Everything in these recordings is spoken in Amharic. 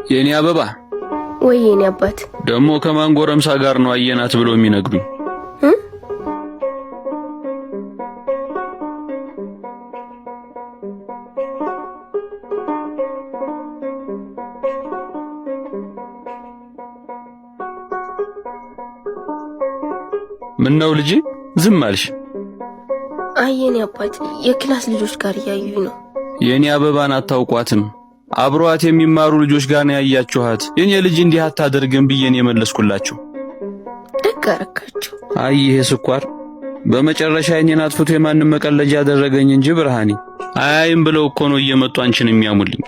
የኔ አበባ ወይ የኔ አባት ደሞ ከማን ጎረምሳ ጋር ነው አየናት ብሎ የሚነግሩኝ? ምን ነው ልጅ ዝም አልሽ? አይ የኔ አባት የክላስ ልጆች ጋር እያዩኝ ነው። የኔ አበባን አታውቋትም? አብሯት የሚማሩ ልጆች ጋር ነው ያያችኋት። የኔ ልጅ እንዲህ አታደርግም ብዬን የመለስኩላችሁ። ደግ አደረጋችሁ። አይ ይሄ ስኳር በመጨረሻ እኔን አጥፍቶ የማንም መቀለጃ ያደረገኝ እንጂ ብርሃኔ አይም ብለው እኮ ነው እየመጡ አንቺን የሚያሙልኝ።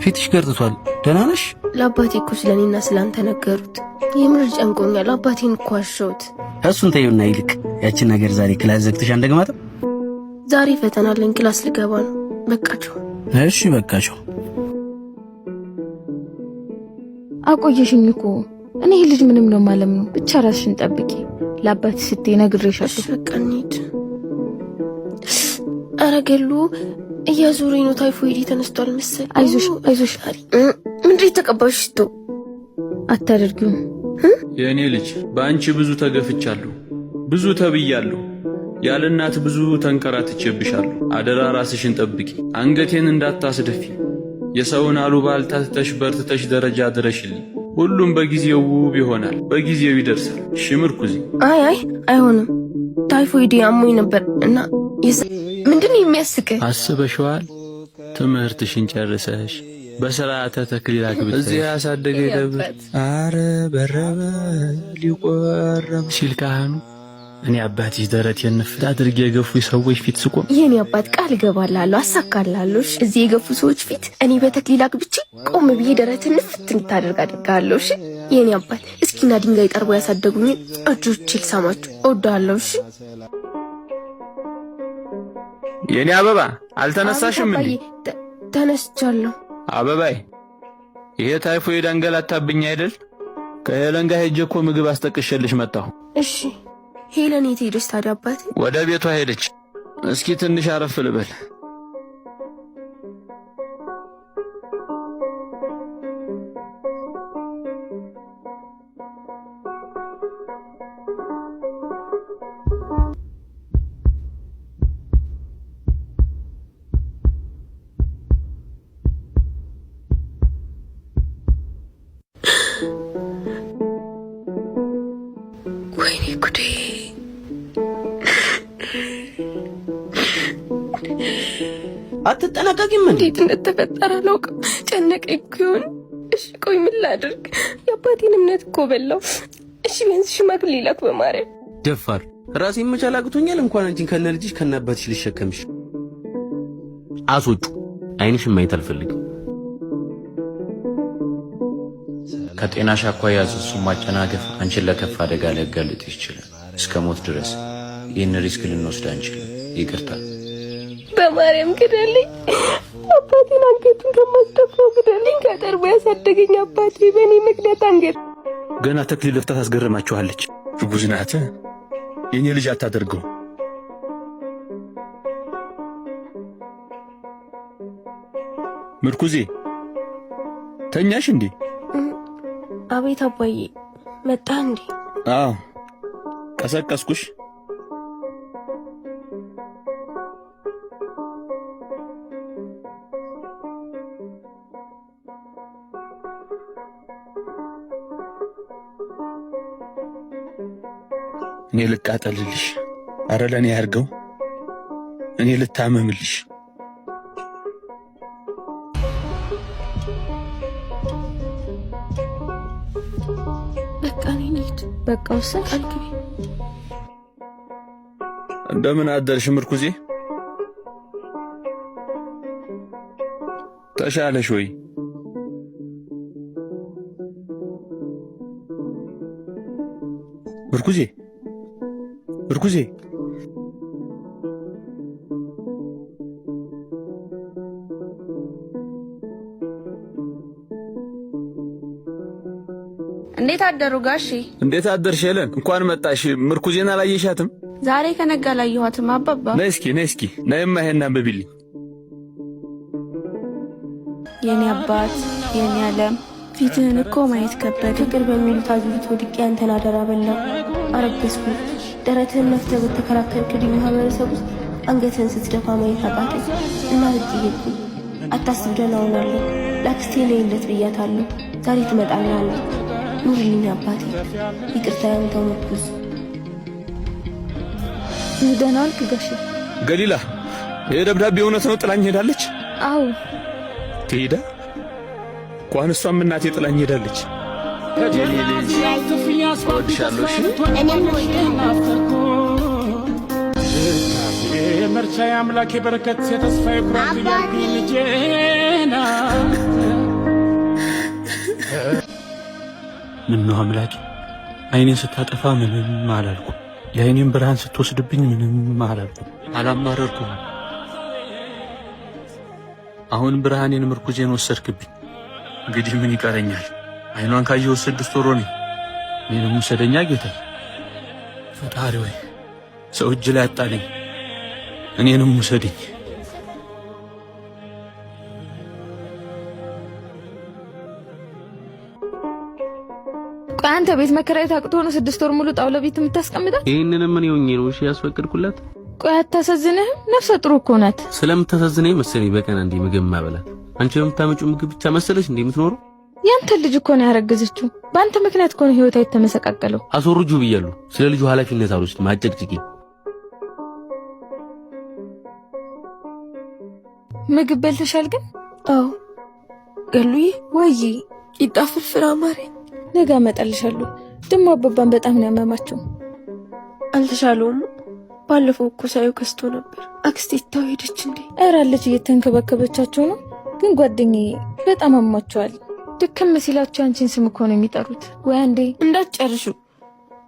ፊትሽ ገርጥቷል። ደህና ነሽ? ለአባቴ እኮ ስለኔና ስላንተ ነገሩት። የምር ጨንቆኛል። አባቴን እኮ አሸሁት። እሱን ተይውና ይልቅ ያችን ነገር ዛሬ ክላስ ዘግተሽ አንደግማትም? ዛሬ ፈተና አለኝ፣ ክላስ ልገባ ነው። በቃቸው። እሺ በቃቸው። አቆየሽኝ እኮ እኔ ልጅ ምንም ነው ማለም ነው። ብቻ ራስሽን ጠብቂ። ለአባት ስትይ ነግሬሻለሁ። በቃ እንሂድ። ኧረ ገሉ እያዞረኝ ነው። ታይፎይድ ተነስቷል መሰል። አይዞሽ አይዞሽ። ምንድን የተቀባሽ ሽቶ አታደርጊው። የኔ ልጅ በአንቺ ብዙ ተገፍቻለሁ፣ ብዙ ተብያለሁ። ያለ እናት ብዙ ተንከራትቼብሻለሁ። አደራ ራስሽን ጠብቂ፣ አንገቴን እንዳታስደፊ። የሰውን አሉባልታ ትተሽ በርትተሽ ደረጃ ድረሽልኝ። ሁሉም በጊዜው ውብ ይሆናል፣ በጊዜው ይደርሳል። እሺ ምርኩዚ? አይ አይሆንም። ታይፎይድ አሞኝ ነበር እና ምንድን ነው የሚያስቅህ? አስበሽዋል? ትምህርትሽን ጨርሰሽ በስርዓተ ተክሊል አግብተሽ እዚህ ያሳደገ ደብር አረ በረበ ሊቆረብ ሲል ካህኑ እኔ አባትሽ ደረት የነፍት አድርጌ የገፉ ሰዎች ፊት ስቆም የኔ አባት ቃል እገባላለሁ፣ አሳካላለሁ። እዚህ የገፉ ሰዎች ፊት እኔ በተክሊል አግብቼ ቆም ብዬ ደረትን ንፍት እንድታደርግ አድርጋለሁ። እሺ የኔ አባት እስኪና ድንጋይ ጠርቦ ያሳደጉኝ እጆቼ ልሳማችሁ እወዳለሁ። እሺ የኔ አበባ አልተነሳሽም እንዴ? ተነስቻለሁ። አበባይ ይሄ ታይፎይድ አንገላታብኝ አይደል? ከሄለን ጋር ሄጄ እኮ ምግብ አስጠቅሼልሽ መጣሁ። እሺ ሄለን የት ሄደች ታዲያ አባቴ? ወደ ቤቷ ሄደች። እስኪ ትንሽ አረፍ ልበል። ወይኔ ጉዴ! አትጠነቀቂም እንዴ? እንዴት እንደተፈጠረ አላውቅም። ጨነቀኝ እኮ ይሆን? እሺ ቆይ ምን ላድርግ? የአባቴን እምነት እኮ በላው። እሺ ቢያንስ ሽማግሌ ላክ በማርያም። ደፋር ራሴን መቻል አቅቶኛል። እንኳን አንቺን ከነ ልጅሽ ከነ አባትሽ ልሸከምሽ። አስወጩ። አይንሽን ማየት አልፈልግም። ከጤናሽ አኳያ እሱን ማጨናገፍ አንቺን ለከፍ አደጋ ሊያጋልጥ ይችላል፣ እስከ ሞት ድረስ። ይህን ሪስክ ልንወስድ አንችልም። ይቅርታ። በማርያም ግደልኝ። አባቴን አንገቱን ከማስደፋው ግደልኝ። ከጠርቦ ያሳደገኝ አባቴ በእኔ ምክንያት አንገት ገና ተክሊል ለፍታ ታስገርማችኋለች። እርጉዝ ናት። የኔ ልጅ አታደርገው። ምርኩዜ ተኛሽ እንዴ? አቤት አባዬ መጣ እንዴ? አዎ ቀሰቀስኩሽ። እኔ ልቃጠልልሽ? አረ ለኔ ያርገው። እኔ ልታመምልሽ? በቃ እኔ ልሂድ። በቃ ወሰንሽ? እንደምን አደርሽ ምርኩዜ? ተሻለሽ ወይ? ምርኩዜ ምርኩዜ እንዴት አደሩ ጋሺ? እንዴት አደርሽ ሄለን? እንኳን መጣሽ። ምርኩዜን አላየሻትም? ዛሬ ከነጋ ላየኋትም አባባ። ነይ እስኪ ነይማ ይሄን አንብቢልኝ። የኔ አባት የኔ ዓለም ፊትህን እኮ ማየት ከበደ። ፍቅር በሚሉት አዙሪት ወድቄ አንተን አደራ በላው አረገዝኩ። ደረትህን ነፍተህ በተከራከርክልኝ ማህበረሰብ ውስጥ አንገትህን ስትደፋ ማየት አቃተኝ እና ህግ ሄድኩኝ። አታስብ ደህና ሆናለሁ። ለአክስቴ ነይለት ብያታለሁ። ዛሬ ትመጣለህ። ኑርልኝ አባቴ። ይቅርታ ያንተው ምርኩዝ። ደህና ዋልክ ጋሼ? ገሊላ የደብዳቤ እውነት ነው? ጥላኝ ሄዳለች? አዎ ትሄዳ እንኳን እሷም እናቴ ጥላኝ ሄዳለች። የኔ ልጅ እወድሻለሁ። እሺ የመርቻ አምላክ የበረከት የተስፋዬ ኩራት ያልኩኝ ልጄና ምነው አምላኬ አይኔን ስታጠፋ ምንም አላልኩ። የአይኔን ብርሃን ስትወስድብኝ ምንም አላልኩ። አላማረርኩም። አሁን ብርሃኔን ምርኩዜን ወሰድክብኝ። እንግዲህ ምን ይቀረኛል? አይኗን ካየሁ 6 ወር ሆነኝ። እኔንም ውሰደኛ ጌታ ፈጣሪ ወይ ሰው እጅ ላይ አጣለኝ። እኔንም ውሰደኝ። ቆይ አንተ ቤት መከራየት አቅቶ ነው 6 ወር ሙሉ ጣውላ ቤት የምታስቀምጣት? ይሄንንም ምን ይሆኜ ነው እሺ ያስፈቅድኩላት? ቆይ አታሳዝንህም? ነፍሰ ጥሩ እኮ ናት። ስለምታሳዝነኝ መሰለኝ በቀን አንዴ ምግብ ማበላት። አንቺ የምታመጪው ምግብ ብቻ መሰለሽ እንዴ የምትኖረው? ያንተ ልጅ እኮ ነው ያረገዘችው። በአንተ ምክንያት እኮ ነው ህይወቷ የተመሰቃቀለው። አስወርጁ ብያለሁ። ስለ ልጁ ኃላፊነት አልወስድም። አጨቅጭቂ። ምግብ በልተሻል ግን? አዎ ገሉዬ። ወይ ቂጣ ፍርፍር አማረኝ። ነገ አመጣልሻለሁ። ደሞ አባባን በጣም ነው ያመማቸው። አልተሻለውም። ባለፈው እኮ ሳይው ከስቶ ነበር። አክስቴ ታው ሄደች እንዴ? ኧረ አለች እየተንከባከበቻቸው ነው። ግን ጓደኛዬ በጣም አሟቸዋል። ድክም ሲላቸው አንቺን ስም እኮ ነው የሚጠሩት። ወይ አንዴ እንዳትጨርሹ።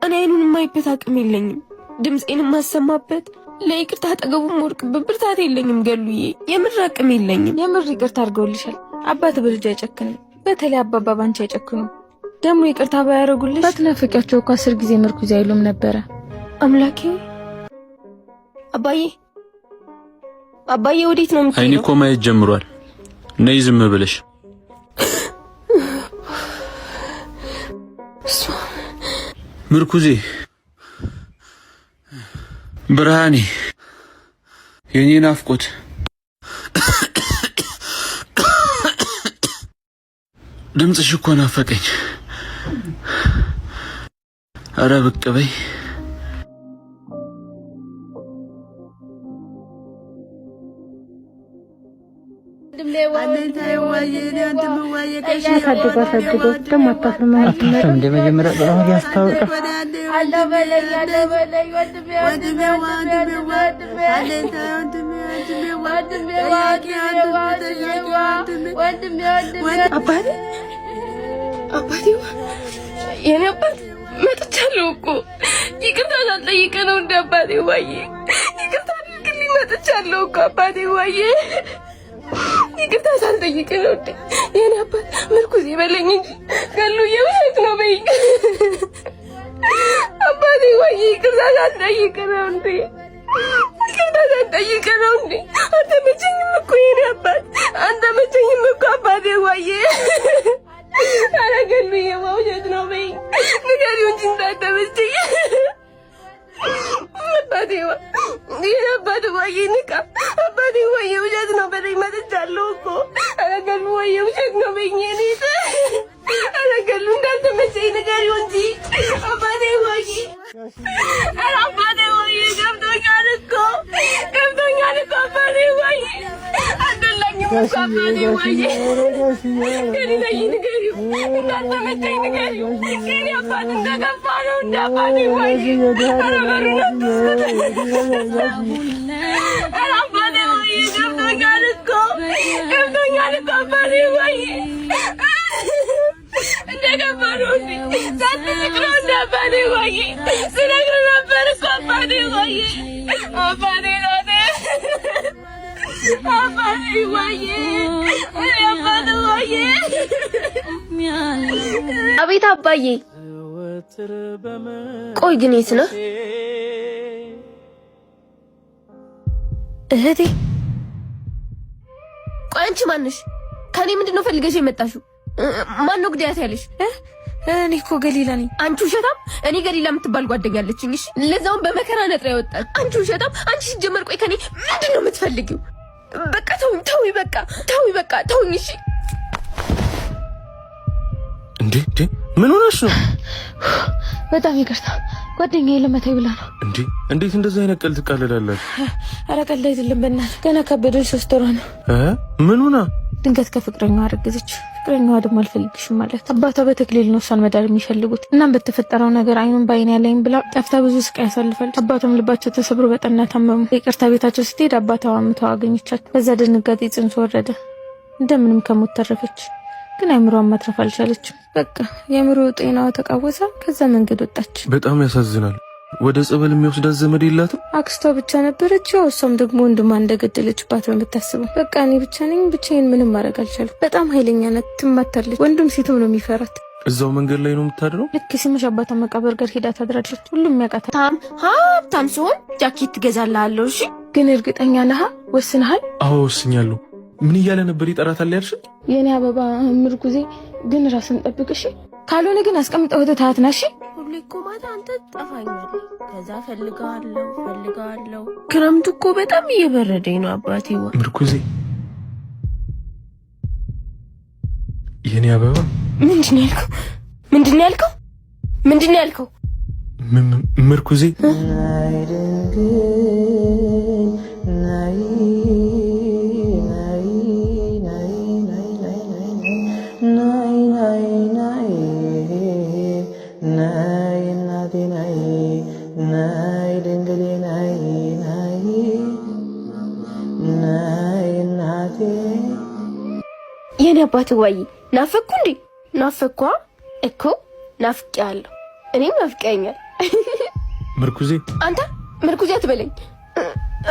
እኔ አይኑን የማይበት አቅም የለኝም። ድምጼን የማሰማበት ለይቅርታ አጠገቡም ወርቅበት ብርታት የለኝም። ገሉዬ የምር አቅም የለኝም። የምር ይቅርታ አድርገውልሻል። አባት በልጅ አይጨክንም። በተለይ አባባ ባንቺ አይጨክኑም። ደግሞ ይቅርታ ባያደርጉልሽ ባትናፍቂያቸው እኮ 10 ጊዜ ምርኩዝ አይሉም ነበረ። አምላኬ አባዬ ወዴት ነው የምትሄደው? አይኔ እኮ ማየት ጀምሯል። ነይ ዝም ብለሽ። ምርኩዜ ብርሃኔ የኔ ናፍቆት ድምፅሽ እኮ ናፈቀኝ። ኧረ ብቅ በይ። አባቴ የኔ አባት መጥቻለሁ እኮ ይቅርታ ሳልጠይቅ ነው እንደ አባቴ ዋዬ ይቅርታ አድርግልኝ። መጥቻለሁ እኮ አባቴ ዋዬ ይቅርታ ሳልጠይቅ ነው እንደ የኔ አባት ምርኩዝ ይበለኝ እንጂ ገሉዬ ውሸት ነው በይ አባቴ ዋዬ ይቅርታ ሳልጠይቅ ነው እንደ ይቅርታ ሳልጠይቅ ነው እንደ አንተ መቼኝም እኮ የኔ አባት አንተ መቼኝም እኮ አባቴ ዋዬ ኧረ ገሉዬ ውሸት ነው በይ ንገሪው እንጂ እንዳትመስጪኝ አባቴ ይሄን አባቴ ዋዬ ንቃ አባቴ ዋዬ ውሸት ነው በለኝ መጥቻለሁ እኮ ኧረ ገሉ ዋዬ ውሸት ነው በይኝ እኔት ኧረ ገሉ እንዳልተመቸኝ ንገሪው እንጂ አባቴ ዋዬ ኧረ አባቴ ዋዬ ገብቶኛል እኮ አባቴ ዋዬ አደላኝም እኮ አባቴ ዋዬ ከሌለኝ ንገሪው እንዳልተመቸኝ ንገሪው የኔ አባት እንደገባ ነው እንደ አባቴ ዋዬ አባቴ ዋዬ ገብቶኛል እኮ አባቴ ዋዬ እንደገባ ነው እንዴ ሳትነግረው እንደ አባቴ ዋዬ ስነግር ነበር እኮ አባቴ ዋዬ አባቴ ናቴ አባቴ ዋዬ አባቴ ዋዬ አቤት አባዬ ቆይ ግን የት ነህ እህቴ? ቆይ አንቺ ማንሽ? ከኔ ምንድነው ፈልገሽ የመጣሽው? ማን ነው ግዳያት ያለሽ? እኔ እኮ ገሊላ ነኝ። አንቺ ውሸታም! እኔ ገሊላ የምትባል ጓደኛ አለችኝ። እሺ ለዛውም በመከራ ነጥራ ያወጣች። አንቺ ውሸታም! አንቺ ሲጀመር ቆይ ከኔ ምንድነው የምትፈልጊው? በቃ ተውኝ፣ በቃ ተውኝ። እሺ እንዴ ምን ሆነሽ ነው? በጣም ይቅርታ ጓደኛዬ ለመታይ ብላ ነው። እንዴ እንዴት እንደዚህ አይነት ቀልድ ትቀልዳለሽ? ኧረ ቀልድ አይደለም በእናትህ። ገና ከበደች 3 ወሯ ነው። ምን ሆና? ድንገት ከፍቅረኛዋ አረገዘች። ፍቅረኛዋ ደግሞ አልፈልግሽም ማለት አባቷ በተክሊል ነው እሷን መዳር የሚፈልጉት። እናም በተፈጠረው ነገር አይኑን በአይን ያለኝ ብላ ጠፍታ ብዙ ስቃይ ያሳልፋለች። አባቷም ልባቸው ተሰብሮ በጠና ታመሙ። ይቅርታ ቤታቸው ስትሄድ አባቷ አምተው አገኘቻት። በዛ ድንጋጤ ጽንሱ ወረደ። እንደምንም ከሞት ተረፈች። ግን አይምሮዋን ማትረፍ አልቻለችም። በቃ የአይምሮ ጤናዋ ተቃወሰ። ከዛ መንገድ ወጣች። በጣም ያሳዝናል። ወደ ጸበል የሚወስዳት ዘመድ የላትም? አክስቷ ብቻ ነበረች። ያው እሷም ደግሞ ወንድሟ እንደገደለችባት በምታስበው በቃ እኔ ብቻ ነኝ። ብቻዬን ምንም ማድረግ አልቻልኩም። በጣም ኃይለኛ ናት፣ ትማታለች። ወንድም ሴትም ነው የሚፈራት። እዛው መንገድ ላይ ነው የምታድረው? ልክ ሲመሽ አባቷ መቃብር ጋር ሄዳ ታድራለች። ሁሉም ያውቃታል። ሀብታም ሲሆን ጃኬት ትገዛልሃለሁ። እሺ ግን እርግጠኛ ነህ? ወስነሃል? አዎ ወስኛለሁ። ምን እያለ ነበር ይጠራታል ያልሽ? የኔ አበባ ምርኩዜ፣ ግን ራስን ጠብቅ እሺ። ካልሆነ ግን አስቀምጠው ተታት ናሽ። ሁሌ እኮ ማታ አንተ ጠፋኛለህ። ከዛ ፈልጋለሁ። ክረምቱ እኮ በጣም እየበረደኝ ነው አባቴ። ምርኩዜ የኔ አበባ። ምንድን ነው ያልከው? ምርኩዜ የኔ አባት ወይ ናፈኩ እንዴ? ናፈኩ እኮ ናፍቄያለሁ። እኔም ናፍቀኛል። ምርኩዜ አንተ ምርኩዜ አትበለኝ።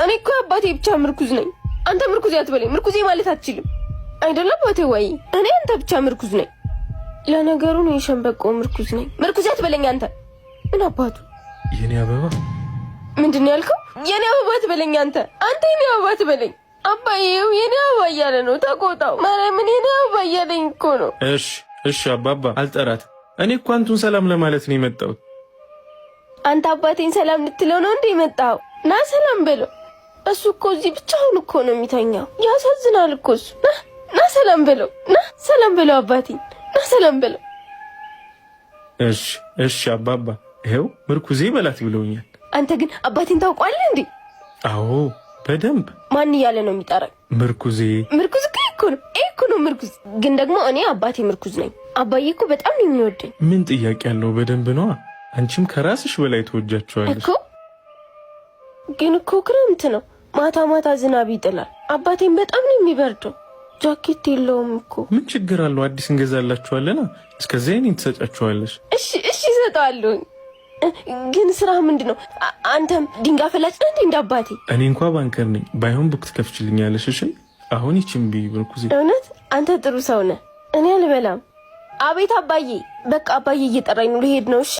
እኔ እኮ አባቴ ብቻ ምርኩዝ ነኝ። አንተ ምርኩዜ አትበለኝ። ምርኩዜ ማለት አትችልም አይደለም አባቴ ወይ? እኔ አንተ ብቻ ምርኩዝ ነኝ። ለነገሩ ነው የሸንበቆ ምርኩዝ ነኝ። ምርኩዜ አትበለኝ አንተ። ምን አባቱ የኔ አበባ። ምንድን ነው ያልከው? የኔ አበባ አትበለኝ አንተ የኔ አበባ አትበለኝ። አባዬው የኔ አበባ እያለ ነው። ተቆጣው። ማርያምን የኔ አበባ እያለኝ እኮ ነው። እሺ አባባ አልጠራት። እኔ እኮ አንቱን ሰላም ለማለት ነው የመጣሁት። አንተ አባቴን ሰላም ልትለው ነው እንዴ የመጣው? ና ሰላም በለው። እሱ እኮ እዚህ ብቻውን እኮ ነው የሚተኛው። ያሳዝናል እኮ እሱ። ና ሰላም በለው። ሰላም በለው አባቴን። ሰላም በለው። እሺ አባባ። ይኸው ምርኩዜ በላት ብለውኛል። አንተ ግን አባቴን ታውቀዋለህ እንዴ? አዎ በደንብ። ማን እያለ ነው የሚጠራኝ? ምርኩዜ እኮ ነው ምርኩዝ። ግን ደግሞ እኔ አባቴ ምርኩዝ ነኝ። አባዬ እኮ በጣም ነው የሚወደኝ። ምን ጥያቄ ያለው? በደንብ ነዋ። አንቺም ከራስሽ በላይ ተወጃቸዋለሽ እኮ። ግን እኮ ክረምት ነው፣ ማታ ዝናብ ይጥላል። አባቴን በጣም ነው የሚበርደው። ጃኬት የለውም እኮ። ምን ችግር አለው? አዲስ እንገዛላችኋለና እስከዚያ እኔን ትሰጫችኋለሽ። እሺ እሰጠዋለሁ። ግን ስራ ምንድን ነው? አንተም ድንጋይ ፈላጭ ነህ እንደ አባቴ? እኔ እንኳ ባንከር ነኝ። ባይሆን ቡክ ትከፍችልኛለሽ? እሺ አሁን ይቺም ምርኩዜ። እውነት አንተ ጥሩ ሰው ነህ። እኔ አልበላም። አቤት አባዬ። በቃ አባዬ እየጠራኝ ነው፣ ልሄድ ነው። እሺ